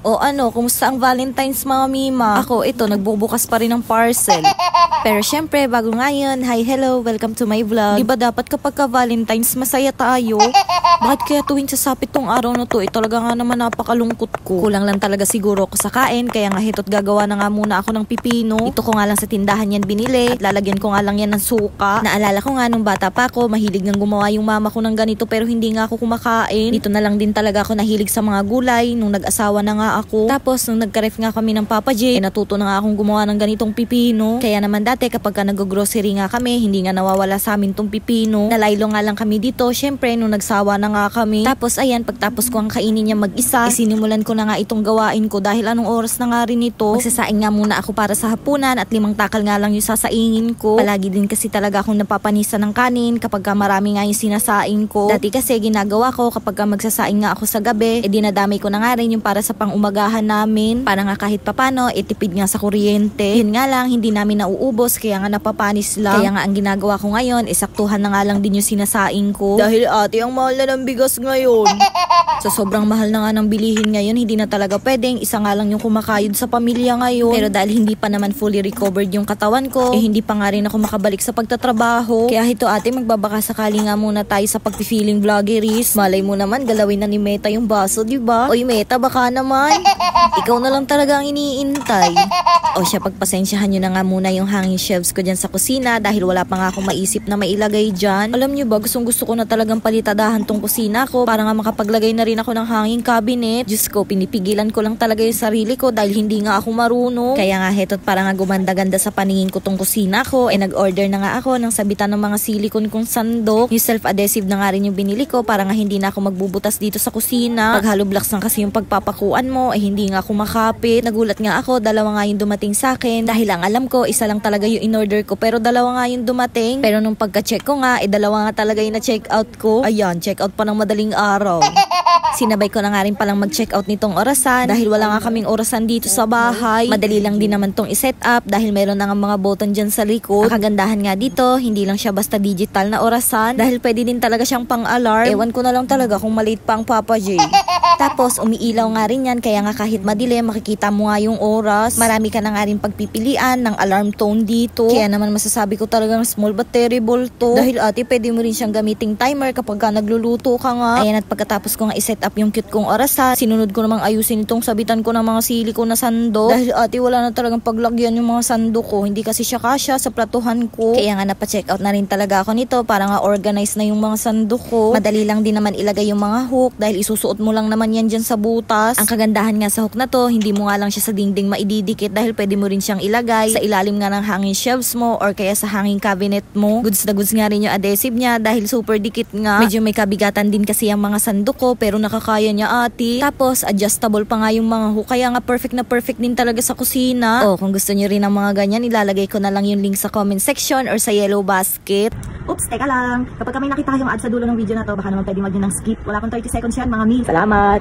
O ano, kumusta ang Valentine's mga mima? Ako, ito, nagbubukas pa rin ng parcel. Pero syempre, bago ngayon, hi, hello, welcome to my vlog. Diba dapat kapag ka Valentine's, masaya tayo? Bakit kaya tuwing sasapit tong araw na to, talaga nga naman napakalungkot ko. Kulang lang talaga siguro ako sa kain, kaya nga hito't gagawa na nga muna ako ng pipino. Ito ko nga lang sa tindahan yan binili, at lalagyan ko nga lang yan ng suka. Naalala ko nga nung bata pa ako, mahilig nang gumawa yung mama ko ng ganito pero hindi nga ako kumakain. Dito na lang din talaga ako nahilig sa mga gulay, nung nag-asawa na nga ako. Tapos nung nagka-ref nga kami ng Papa J, natuto na nga akong gumawa ng ganitong pipino. Kaya naman dati kapag ka nag-grocery nga kami, hindi nga nawawala sa amin tong pipino. Nalaylo nga lang kami dito, syempre nung nagsawa na nga kami. Tapos ayan, pagtapos ko ang kainin niya mag-isa, sinimulan ko na nga itong gawain ko dahil anong oras na nga rin ito. Magsasaing nga muna ako para sa hapunan at 5 takal nga lang yung sasaingin ko. Palagi din kasi talaga akong napapanisa ng kanin kapag ka marami nga yung sinasaing ko. Dati kasi ginagawa ko kapag ka magsasaing nga ako sa gabi, dinadamay ko na nga rin yung para sa pang-umagahan namin. Para nga kahit papano, tipid nga sa kuryente. Yun nga lang, hindi namin nauubos kaya nga napapanis lang. Kaya nga ang ginagawa ko ngayon, isaktuhan na nga lang din yung sinasaing ko. Dahil ate, ang mahal na ng bigas ngayon. Sa sobrang mahal na nga ng bilihin ngayon, hindi na talaga pwedeng isa nga lang yung kumakayod sa pamilya ngayon. Pero dahil hindi pa naman fully recovered yung katawan ko, hindi pa nga rin ako makabalik sa pagtatrabaho. Kaya ito ate, magbabaka sakali nga muna tayo sa pagpi-feeling vloggeries. Malay mo naman, galawin na ni Meta yung baso, diba? Oy Meta, baka naman. Ikaw na lang talaga ang iniintay. O siya, pagpasensyahan nyo na nga muna yung hanging shelves ko dyan sa kusina dahil wala pa nga akong maisip na mailagay dyan. Alam nyo ba, gustong gusto ko na talagang palitadahan tong kusina ko para nga makapaglagay na rin ako ng hanging cabinet. Diyos ko, pinipigilan ko lang talaga yung sarili ko dahil hindi nga ako marunong. Kaya nga heto't para nga gumanda-ganda sa paningin ko tong kusina ko, nag-order na nga ako ng sabitan ng mga silicone kong sandok. Yung self-adhesive na nga rin yung binili ko para nga hindi na ako magbubutas dito sa kusina. Pag hollow blocks lang kasi yung pagpapakuan mo, hindi nga ako makapit. Nagulat nga ako, 2 nga yung dumating sa akin. Dahil ang alam ko, isa lang talaga yung in-order ko pero 2 nga yung dumating. Pero nung pagka-check ko nga, 2 nga talaga yung na-check out ko. Ayan, check out pa ng madaling araw. Sinabay ko na nga rin palang mag-check out nitong orasan dahil wala nga kaming orasan dito sa bahay. Madali lang din naman tong i-set up dahil meron na nga mga button dyan sa likod. Ang kagandahan nga dito, hindi lang siya basta digital na orasan dahil pwede din talaga siyang pang-alarm. Ewan ko na lang talaga kung maliit pa ang Papa J. Tapos umiilaw nga rin yan kaya nga kahit madilim makikita mo nga yung oras. Marami ka na nga rin pagpipilian ng alarm tone dito. Kaya naman masasabi ko talagang small but terrible to. Dahil ate, pwede mo rin siyang gamiting timer kapag ka nagluluto ka nga. Ayan, at pagkatapos ko nga i-set up yung cute kong orasan, sinunod ko namang ayusin itong sabitan ko ng mga silicone na sandok. Dahil ate, wala na talagang paglagyan yung mga sandok ko. Hindi kasi siya kasya sa platuhan ko. Kaya nga napacheck out na rin talaga ako nito para nga organize na yung mga sandok ko. Madali lang din naman ilagay yung mga hook dahil isusuot mo lang naman yan dyan sa butas. Ang kagandahan nga sa hook na to, hindi mo nga lang siya sa dingding maididikit dahil pwede mo rin siyang ilagay sa ilalim nga ng hanging shelves mo or kaya sa hanging cabinet mo. Goods na goods nga rin yung adhesive niya dahil super dikit nga. Medyo may kabigatan din kasi yung mga sandok ko pero nakakaya niya ate. Tapos adjustable pa nga yung mga hook kaya nga perfect na perfect din talaga sa kusina. O kung gusto nyo rin ng mga ganyan, ilalagay ko na lang yung link sa comment section or sa yellow basket. Oops, teka lang. Kapag kami nakita kayong ad sa dulo ng video na to, baka naman pwede mag ng skip. Wala akong 30 seconds yan mga mi. Salamat!